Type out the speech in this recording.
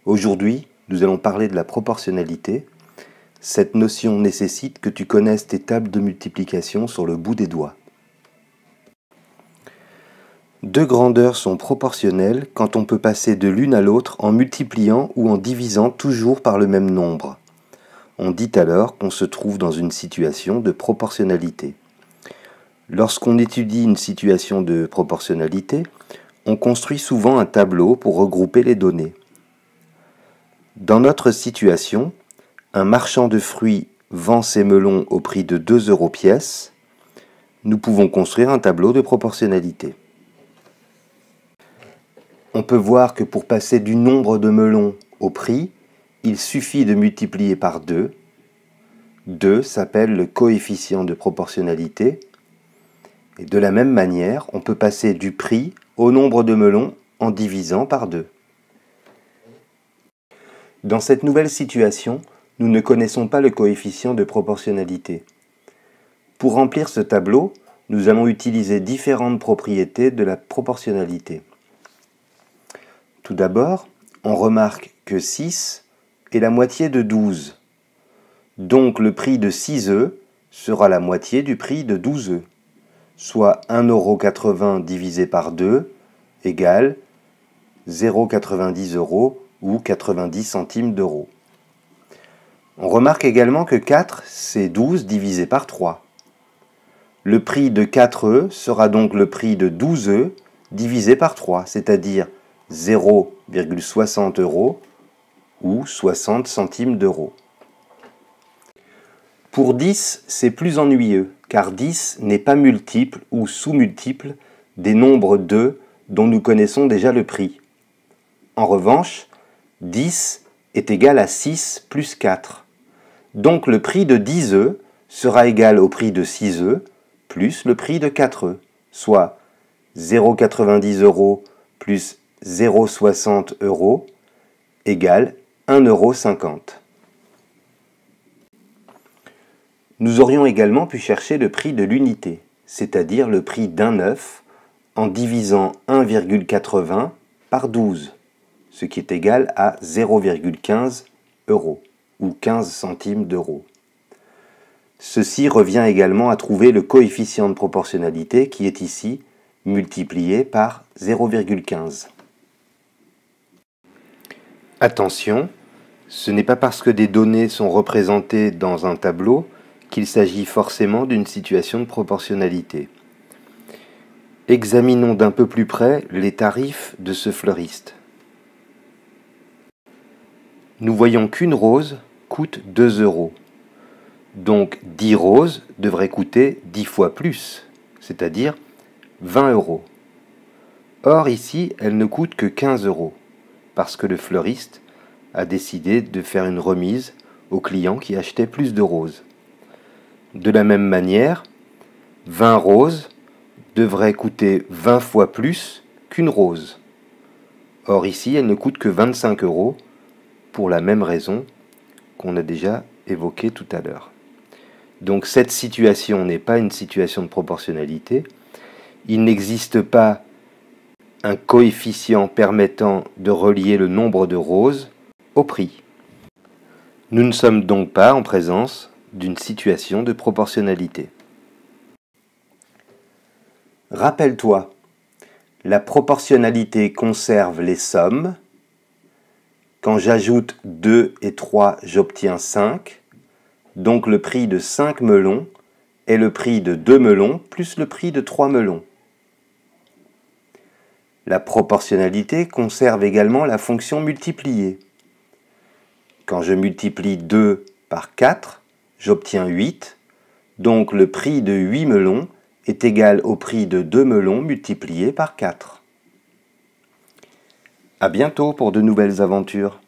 Aujourd'hui, nous allons parler de la proportionnalité. Cette notion nécessite que tu connaisses tes tables de multiplication sur le bout des doigts. Deux grandeurs sont proportionnelles quand on peut passer de l'une à l'autre en multipliant ou en divisant toujours par le même nombre. On dit alors qu'on se trouve dans une situation de proportionnalité. Lorsqu'on étudie une situation de proportionnalité, on construit souvent un tableau pour regrouper les données. Dans notre situation, un marchand de fruits vend ses melons au prix de 2 € pièce. Nous pouvons construire un tableau de proportionnalité. On peut voir que pour passer du nombre de melons au prix, il suffit de multiplier par 2. 2 s'appelle le coefficient de proportionnalité. Et de la même manière, on peut passer du prix au nombre de melons en divisant par 2. Dans cette nouvelle situation, nous ne connaissons pas le coefficient de proportionnalité. Pour remplir ce tableau, nous allons utiliser différentes propriétés de la proportionnalité. Tout d'abord, on remarque que 6 est la moitié de 12. Donc le prix de 6 œufs sera la moitié du prix de 12 œufs, soit 1,80 € divisé par 2 égale 0,90 € ou 90 centimes d'euros. On remarque également que 4, c'est 12 divisé par 3. Le prix de 4 œufs sera donc le prix de 12 œufs divisé par 3, c'est-à-dire 0,60 € ou 60 centimes d'euros. Pour 10, c'est plus ennuyeux, car 10 n'est pas multiple ou sous-multiple des nombres 2 dont nous connaissons déjà le prix. En revanche, 10 est égal à 6 plus 4. Donc le prix de 10 œufs sera égal au prix de 6 œufs plus le prix de 4 œufs, soit 0,90 € plus 0,60 € égale 1,50 € Nous aurions également pu chercher le prix de l'unité, c'est-à-dire le prix d'un œuf, en divisant 1,80 par 12, ce qui est égal à 0,15 € ou 15 centimes d'euros. Ceci revient également à trouver le coefficient de proportionnalité qui est ici multiplié par 0,15. Attention, ce n'est pas parce que des données sont représentées dans un tableau qu'il s'agit forcément d'une situation de proportionnalité. Examinons d'un peu plus près les tarifs de ce fleuriste. Nous voyons qu'une rose coûte 2 €. Donc 10 roses devraient coûter 10 fois plus, c'est-à-dire 20 €. Or ici, elles ne coûtent que 15 €, parce que le fleuriste a décidé de faire une remise aux clients qui achetaient plus de roses. De la même manière, 20 roses devraient coûter 20 fois plus qu'une rose. Or ici, elles ne coûtent que 25 € pour la même raison qu'on a déjà évoquée tout à l'heure. Donc cette situation n'est pas une situation de proportionnalité. Il n'existe pas un coefficient permettant de relier le nombre de roses au prix. Nous ne sommes donc pas en présence d'une situation de proportionnalité. Rappelle-toi, la proportionnalité conserve les sommes. Quand j'ajoute 2 et 3, j'obtiens 5. Donc le prix de 5 melons est le prix de 2 melons plus le prix de 3 melons. La proportionnalité conserve également la fonction multiplier. Quand je multiplie 2 par 4, j'obtiens 8. Donc le prix de 8 melons est égal au prix de 2 melons multipliés par 4. À bientôt pour de nouvelles aventures.